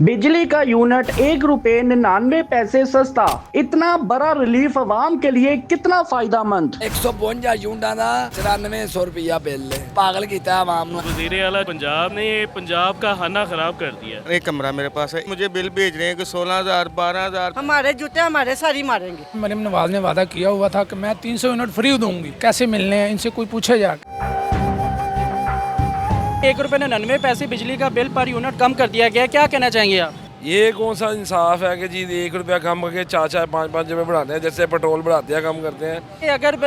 बिजली का यूनिट ₹1.99 सस्ता। इतना बड़ा रिलीफ आवाम के लिए कितना फायदेमंद। 152 यूनिटां दा 9400 रुपया बिल है। पागल किया आवाम ने। वज़ीर आला पंजाब ने पंजाब का खाना खराब कर दिया। एक कमरा मेरे पास है, मुझे बिल भेज रहे हैं कि 16,000 12,000। हमारे जूते हमारे सारी मारेंगे। मरीम नवाज ने वादा किया हुआ था कि मैं 300 यूनिट फ्री दूंगी, कैसे मिलने हैं इनसे कोई पूछे जाकर। ₹1.99 बिजली का बिल पर यूनिट कम कर दिया गया, क्या कहना चाहेंगे आप? ये कौन सा इंसाफ है कि जी ₹1 कम करके 4-4 5-5 रुपये बढ़ाते हैं, जैसे पेट्रोल बढ़ाते हैं कम करते हैं। अगर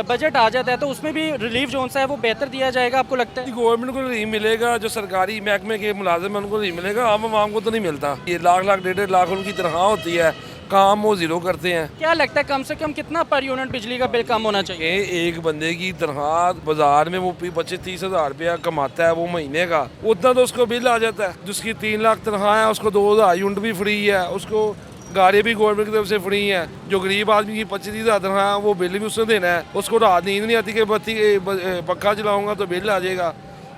बजट आ जाता है तो उसमें भी रिलीफ जो सा है वो बेहतर दिया जाएगा, आपको लगता है? गवर्नमेंट को रिलीफ मिलेगा, जो सरकारी महकमे के मुलाजिम हैं उनको रिलीफ मिलेगा, आम आवाम को तो नहीं मिलता। ये लाख लाख 1.5 लाख उनकी तनख्वाह होती है, काम वो जीरो करते हैं। क्या लगता है कम से कम कितना पर यूनिट बिजली का बिल कम होना चाहिए? एक बंदे की तनख्वाह बाजार में वो 25-30 हज़ार रुपया कमाता है वो महीने का, उतना तो उसको बिल आ जाता है। जिसकी 3 लाख तनख्वाह है उसको 2,000 यूनिट भी फ्री है, उसको गाड़ी भी गवर्नमेंट की तरफ से फ्री है। जो गरीब आदमी की 25-30 हज़ार तनख्वाह है वो बिल भी उसने देना है। उसको रात नींद नहीं आती कि बत्ती पक्का चलाऊंगा तो बिल आ जाएगा।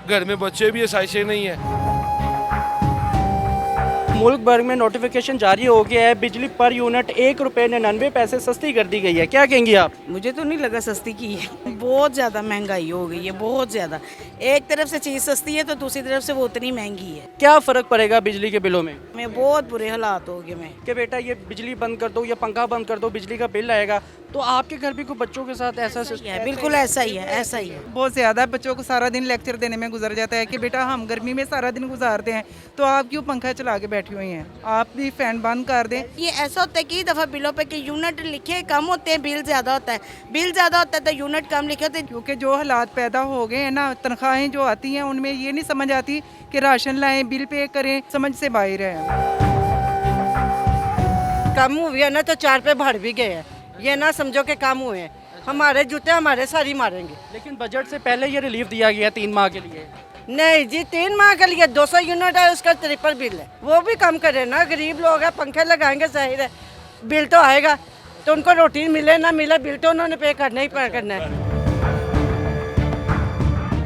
घर में बच्चे भी आसाइशें नहीं है। मुल्क भर में नोटिफिकेशन जारी हो गया है, बिजली पर यूनिट ₹1.99 सस्ती कर दी गई है, क्या कहेंगी आप? मुझे तो नहीं लगा सस्ती की है। बहुत ज़्यादा महंगाई हो गई है, बहुत ज़्यादा। एक तरफ से चीज़ सस्ती है तो दूसरी तरफ से वो उतनी महंगी है। क्या फ़र्क पड़ेगा बिजली के बिलों में? बहुत बुरे हालात हो गए मैं कि बेटा ये बिजली बंद कर दो या पंखा बंद कर दो, बिजली का बिल आएगा। तो आपके घर भी कोई बच्चों के साथ ऐसा है, बिल्कुल ऐसा ही है, ऐसा ही है। बहुत ज़्यादा बच्चों को सारा दिन लेक्चर देने में गुजर जाता है कि बेटा हम गर्मी में सारा दिन गुजारते हैं तो आप क्यों पंखा चला के बैठी हुई हैं, आप भी फैन बंद कर दें। ये ऐसा होता है कई दफ़ा बिलों पे कि यूनिट लिखे कम होते हैं, बिल ज़्यादा होता है। बिल ज़्यादा होता है तो यूनिट कम लिखे होते हैं। क्योंकि जो हालात पैदा हो गए हैं ना, तनख्वाहें जो आती हैं उनमें ये नहीं समझ आती कि राशन लाएं, बिल पे करें, समझ से बाहर है। कम हुए है ना तो 4 पे बढ़ भी गए हैं, ये ना समझो कि कम हुए हैं। हमारे जूते हमारे सारी मारेंगे। लेकिन बजट से पहले ये रिलीफ दिया गया 3 माह के लिए। नहीं जी, 3 माह के लिए 200 यूनिट है, उसका ट्रिपल बिल है। वो भी कम करे ना, गरीब लोग हैं, पंखे लगाएंगे जाहिर है बिल तो आएगा। तो उनको रोटी मिले ना मिले बिल तो उन्होंने पे करना ही करना है।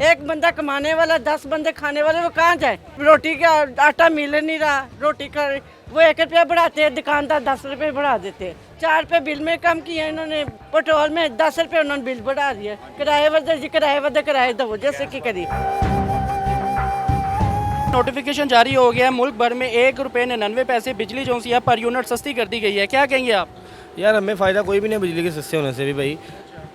एक बंदा कमाने वाला 10 बंदे खाने वाले, वो कहाँ जाए? रोटी का आटा मिल नहीं रहा, रोटी का वो 1 रुपया बढ़ाते हैं, दुकानदार 10 रुपये बढ़ा देते हैं। 4 रुपये बिल में कम किया इन्होंने, पेट्रोल में 10 रुपये उन्होंने बिल बढ़ा दिया। किराए किराए दो जैसे कि करी। नोटिफिकेशन जारी हो गया है, मुल्क भर में ₹1.99 बिजली जो सी है पर यूनिट सस्ती कर दी गई है, क्या कहेंगे आप? यार हमें फ़ायदा कोई भी नहीं बिजली के सस्ते होने से भी भाई।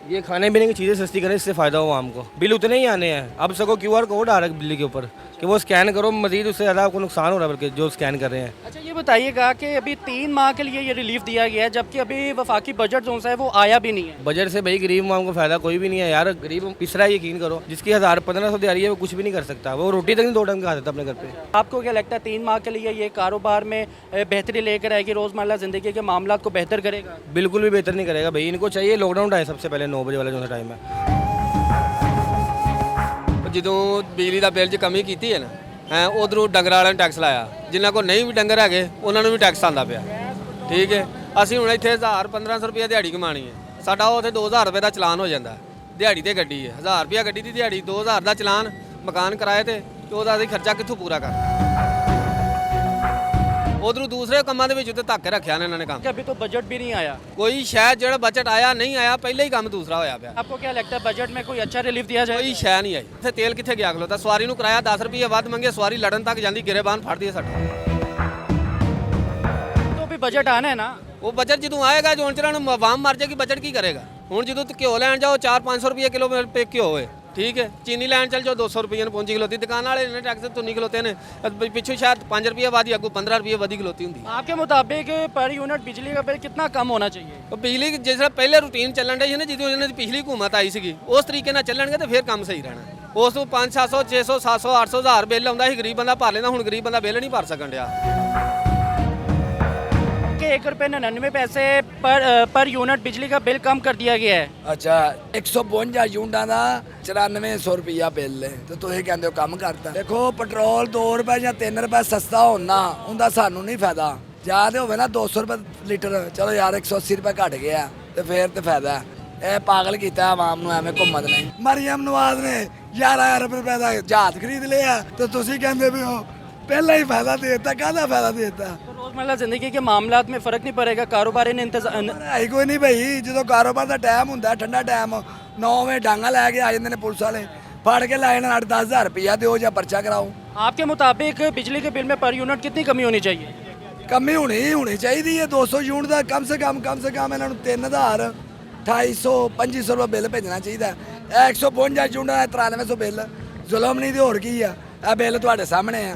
ये खाने पीने की चीज़ें सस्ती करें, इससे फ़ायदा हो हमको। बिल उतने ही आने हैं। अब सको QR कोड आ रहा है बिजली के ऊपर कि वो स्कैन करो, मजीद उससे ज़्यादा आपको नुकसान हो रहा है बल्कि जो स्कैन कर रहे हैं। अच्छा ये बताइएगा कि अभी 3 माह के लिए ये रिलीफ दिया गया है, जबकि अभी वफाकी बजट जो सा है वो आया भी नहीं है। बजट से भाई गरीब आवाम को फ़ायदा कोई भी नहीं है यार। गरीब पिछड़ा यकीन करो, जिसकी 1000-1500 दिहाड़ी है वो कुछ भी नहीं कर सकता, वो रोटी तक नहीं 2 टाइम खा सकता अपने घर पे। आपको क्या लगता है 3 माह के लिए ये कारोबार में बेहतरी लेकर आएगी, रोज़मर्रा ज़िंदगी के मामला को बेहतर करेगा? बिल्कुल भी बेहतर नहीं करेगा भाई। इनको चाहिए लॉकडाउन टाइम सबसे पहले 9 बजे वाला जो टाइम है। ਜਦੋਂ ਬਿਜਲੀ ਦਾ ਬਿੱਲ 'ਚ ਕਮੀ ਕੀਤੀ ਹੈ ਨਾ ਉਧਰੋਂ ਡੰਗਰਾਂ ਵਾਲਿਆਂ ਨੂੰ ਟੈਕਸ ਲਾਇਆ, ਜਿਨ੍ਹਾਂ ਕੋਲ ਨਹੀਂ ਵੀ ਡੰਗਰ ਹੈਗੇ ਉਹਨਾਂ ਨੂੰ ਵੀ ਟੈਕਸ ਆਉਂਦਾ ਪਿਆ। ਠੀਕ ਹੈ, ਅਸੀਂ ਹੁਣ ਇੱਥੇ 1000-1500 ਰੁਪਏ ਦਿਹਾੜੀ ਕਮਾਣੀ ਹੈ, ਸਾਡਾ ਉੱਥੇ 2000 ਰੁਪਏ ਦਾ ਚਲਾਨ ਹੋ ਜਾਂਦਾ। ਦਿਹਾੜੀ ਤੇ ਗੱਡੀ ਹੈ 1000 ਰੁਪਏ ਗੱਡੀ ਦੀ ਦਿਹਾੜੀ, 2000 ਦਾ ਚਲਾਨ, ਮਕਾਨ ਕਿਰਾਏ ਤੇ ਉਹਦਾ ਅਸੀਂ ਖਰਚਾ ਕਿੱਥੋਂ ਪੂਰਾ ਕਰਨਾ? ਉਧਰੋਂ ਦੂਸਰੇ ਕੰਮਾਂ ਦੇ ਵਿੱਚ ਉੱਤੇ ਧੱਕ ਰੱਖਿਆ ਨੇ ਇਹਨਾਂ ਨੇ ਕੰਮ। अभी तो बजट भी नहीं आया। ਕੋਈ ਸ਼ਾਇਦ ਜਿਹੜਾ ਬਜਟ ਆਇਆ ਨਹੀਂ ਆਇਆ, ਪਹਿਲੇ ਹੀ ਕੰਮ ਦੂਸਰਾ ਹੋਇਆ ਪਿਆ। आपको क्या लगता है बजट में कोई अच्छा रिलीफ दिया जाए? ਕੋਈ ਸ਼ੈ ਨਹੀਂ ਆਈ। ਇੱਥੇ ਤੇਲ ਕਿੱਥੇ ਗਿਆ ਖਲੋਤਾ, ਸਵਾਰੀ ਨੂੰ ਕਿਰਾਇਆ 10 ਰੁਪਏ ਵੱਧ ਮੰਗੇ, ਸਵਾਰੀ ਲੜਨ ਤੱਕ ਜਾਂਦੀ, ਗਿਰੇਬਾਨ ਫੜਦੀ ਹੈ ਸਾਡਾ। तो अभी बजट आना है ना। ਉਹ ਬਜਟ ਜਦੋਂ ਆਏਗਾ ਜੋ ਚਿਰਾਂ ਨੂੰ ਆਵਾਮ ਮਰ ਜਾਏਗੀ, ਬਜਟ ਕੀ ਕਰੇਗਾ? ਹੁਣ ਜਦੋਂ ਘਿਓ ਲੈਣ ਜਾਓ 400-500 ਰੁਪਏ ਕਿਲੋ ਪੇ ਘਿਓ ਹੋਏ, ਠੀਕ ਹੈ। ਚੀਨੀ ਲੈਣ ਚੱਲ ਜਾਓ 200 ਰੁਪਏ ਨੂੰ ਪਹੁੰਚੀ ਖਲੋਤੀ, ਦੁਕਾਨ ਵਾਲੇ ਨੇ ਟੈਕਸ ਤੋਂ ਨਹੀਂ ਖਲੋਤੇ ਨੇ, ਪਿੱਛੋਂ ਸ਼ਾਇਦ 5 ਰੁਪਏ ਵਾਦੀ, ਅੱਗੋਂ 15 ਰੁਪਏ ਵਾਦੀ ਖਲੋਤੀ ਹੁੰਦੀ। आपके मुताबिक पर यूनिट बिजली का बिल कितना कम होना चाहिए? ਉਹ ਬਿਜਲੀ ਜਿਸ ਤਰ੍ਹਾਂ ਪਹਿਲੇ ਰੂਟੀਨ ਚੱਲਣ ਡਈ ਸੀ ਨਾ, ਜਦੋਂ ਇਹਨਾਂ ਦੀ ਪਿਛਲੀ ਹਕੂਮਤ ਆਈ ਸੀਗੀ, ਉਸ ਤਰੀਕੇ ਨਾਲ ਚੱਲਣਗੇ ਤਾਂ ਫਿਰ ਕੰਮ ਸਹੀ ਰਹਿਣਾ। ਉਸ ਤੋਂ 500-700 600 700 800 ਹਜ਼ਾਰ ਬਿੱਲ ਆਉਂਦਾ ਸੀ, ਗਰੀਬ ਬੰਦਾ ਭਰ ਲੈਂਦਾ, ਹੁਣ ਗਰੀਬ ਬੰਦਾ ਬਿੱਲ ਨਹੀਂ ਭਰ ਸਕਣ ਡਿਆ। कि ₹1.99 पर यूनिट बिजली का बिल कम कर दिया गया है। अच्छा 152 यूनिटां दा 9400 रुपया बिल है तो ਤੁਸੀਂ ਕਹਿੰਦੇ ਹੋ ਕੰਮ ਕਰਤਾ। ਦੇਖੋ ਪੈਟਰੋਲ 2 ਰੁਪਏ ਜਾਂ 3 ਰੁਪਏ ਸਸਤਾ ਹੋਣਾ ਉਹਦਾ ਸਾਨੂੰ ਨਹੀਂ ਫਾਇਦਾ। ਜਾਂ ਤੇ ਹੋਵੇ ਨਾ 200 ਰੁਪਏ ਲੀਟਰ, ਚਲੋ ਯਾਰ 180 ਰੁਪਏ ਘਟ ਗਿਆ ਤੇ ਫੇਰ ਤੇ ਫਾਇਦਾ। ਇਹ ਪਾਗਲ ਕੀਤਾ ਆਵਾਮ ਨੂੰ ਐਵੇਂ ਘੁੰਮਦ ਨੇ। ਮਰੀਮ ਨਵਾਜ਼ ਨੇ 11,000 ਰੁਪਏ ਦਾ ਜਹਾਜ਼ ਖਰੀਦ ਲਿਆ ਤੇ ਤੁਸੀਂ ਕਹਿੰਦੇ ਵੀ ਹੋ पहला ही फायदा देता, काहदा फायदा देता। तो रोज़मर्रा ज़िंदगी के मामलात में फ़र्क नहीं पड़ेगा, कारोबारी ने इंतज़ाम है कोई नहीं भाई, जो कारोबार का टाइम होंगे ठंडा टाइम 9 वजे डांगा लैके आ जाते हैं पुलिस वाले, फड़ के लाए 8-10 हज़ार रुपया दो या पर्चा कराओ। आपके मुताबिक बिजली के बिल में पर यूनिट कितनी कमी होनी चाहिए? कमी होनी चाहिए है 200 यूनिट का कम से कम इन्हों 3000 2800 2500 रुपये बिल भेजना चाहिए। 152 यूनिट 9300 बिल जुलम नहीं तो होर की है, यह बिल तुहाडे सामने है।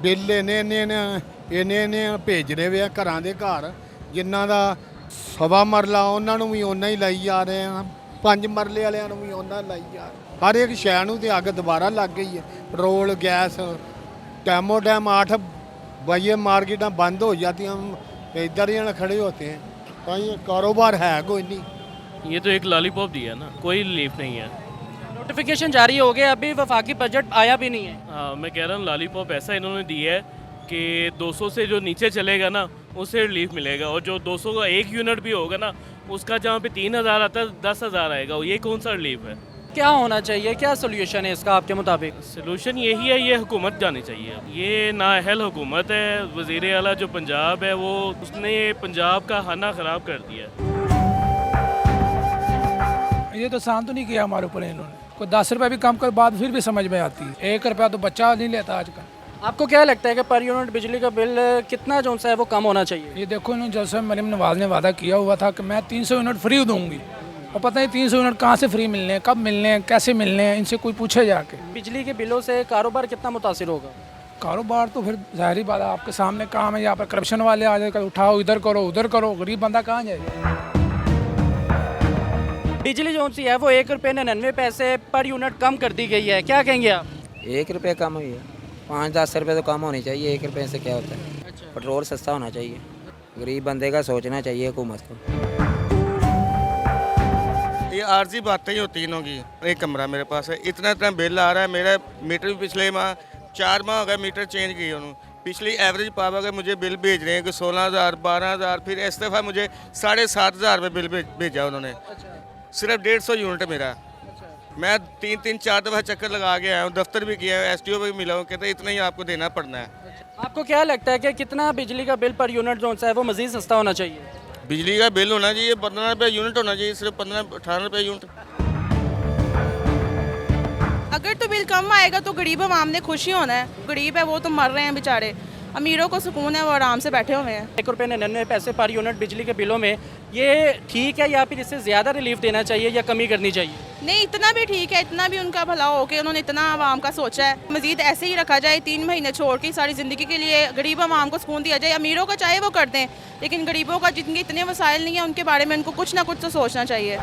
बिल इन्ने भेजने वे घरां दे घर, जिन्हां दा सवा मरला उन्हां नूं भी उन्ना ही लाई जा रहे हैं, 5 मरले वालियां नूं भी उन्ना लाई जा रहे। हर एक शै नूं ते अग दोबारा लग गई है। पेट्रोल गैस टाइमो टाइम 8 बजे मार्केटां बंद हो जाती हैं, इधर ही खड़े होते हैं, कहीं कारोबार है कोई नहीं। ये तो एक लॉलीपॉप दिया ना, कोई रिलीफ नहीं है। नोटिफिकेशन जारी हो गया, अभी वफाकी बजट आया भी नहीं है। हाँ, मैं कह रहा हूँ लॉलीपॉप ऐसा इन्होंने दी है कि 200 से जो नीचे चलेगा ना उससे रिलीफ मिलेगा, और जो 200 का 1 यूनिट भी होगा ना उसका जहाँ पे 3000 आता है 10,000 आएगा। ये कौन सा रिलीफ है? क्या होना चाहिए, क्या सोल्यूशन है इसका आपके मुताबिक? सोल्यूशन यही है, ये हुकूमत जानी चाहिए। ये नाअहल हुकूमत है, वज़ीर आला जो पंजाब है वो उसने पंजाब का खाना ख़राब कर दिया। ये तो शांत तो नहीं किया हमारे ऊपर इन्होंने, कोई 10 रुपये भी कम कर बात फिर भी समझ में आती है, 1 रुपया तो बच्चा नहीं लेता आजकल। आपको क्या लगता है कि पर यूनिट बिजली का बिल कितना जो है वो कम होना चाहिए? ये देखो इन्होंने जैसे मरीम नवाज ने वादा किया हुआ था कि मैं 300 यूनिट फ्री दूंगी, और पता नहीं 300 यूनिट कहाँ से फ्री मिलने हैं, कब मिलने हैं, कैसे मिलने हैं, इनसे कोई पूछे जाके। बिजली के बिलों से कारोबार कितना मुतासिर होगा? कारोबार तो फिर जाहिर बात है, आपके सामने काम है, यहाँ पर करप्शन वाले आ जाएगा, उठाओ इधर करो उधर करो, गरीब बंदा कहाँ जाएगा। बिजली जो सी है वो 1 रुपये 99 पैसे पर यूनिट कम कर दी गई है, क्या कहेंगे आप? 1 रुपये कम हुई है, 5-10 रुपये तो कम होनी चाहिए। 1 रुपये से क्या होता है? अच्छा। पेट्रोल सस्ता होना चाहिए, गरीब बंदे का सोचना चाहिए हुकूमत को। ये आर्जी बातें ही होती इनों की। एक कमरा मेरे पास है, इतना बिल आ रहा है, मेरा मीटर भी पिछले माह 4 माह हो गया मीटर चेंज किए उन्होंने, पिछली एवरेज पावा के मुझे बिल भेज रहे हैं कि 16,000 12,000, फिर इस दफ़ा मुझे 7,500 रुपये बिल भेजा उन्होंने। सिर्फ 150 यूनिट मेरा। मैं 3-4 दफ़ा चक्कर लगा के आया हूँ, दफ्तर भी किया है, SDO भी मिला हूँ, कहते इतना ही आपको देना पड़ना है। आपको क्या लगता है कि कितना बिजली का बिल पर यूनिट जो है वो मज़ीद सस्ता होना चाहिए? बिजली का बिल होना चाहिए 15 रुपये यूनिट होना चाहिए, सिर्फ 15-18 रुपये यूनिट। अगर तो बिल कम आएगा तो गरीब आवाम ने खुशी होना है, गरीब है वो तो मर रहे हैं बेचारे, अमीरों को सुकून है वो आराम से बैठे हुए हैं। 1 रुपये 99 पैसे पर यूनिट बिजली के बिलों में ये ठीक है, या फिर इससे ज़्यादा रिलीफ देना चाहिए या कमी करनी चाहिए? नहीं, इतना भी ठीक है, इतना भी उनका भला हो कि उन्होंने इतना आवाम का सोचा है। मजीद ऐसे ही रखा जाए, 3 महीने छोड़ के सारी ज़िंदगी के लिए गरीब आवाम को सुकून दिया जाए। अमीरों का चाहे वो कर दें, लेकिन गरीबों का जिनके इतने वसाइल नहीं है उनके बारे में उनको कुछ ना कुछ तो सोचना चाहिए।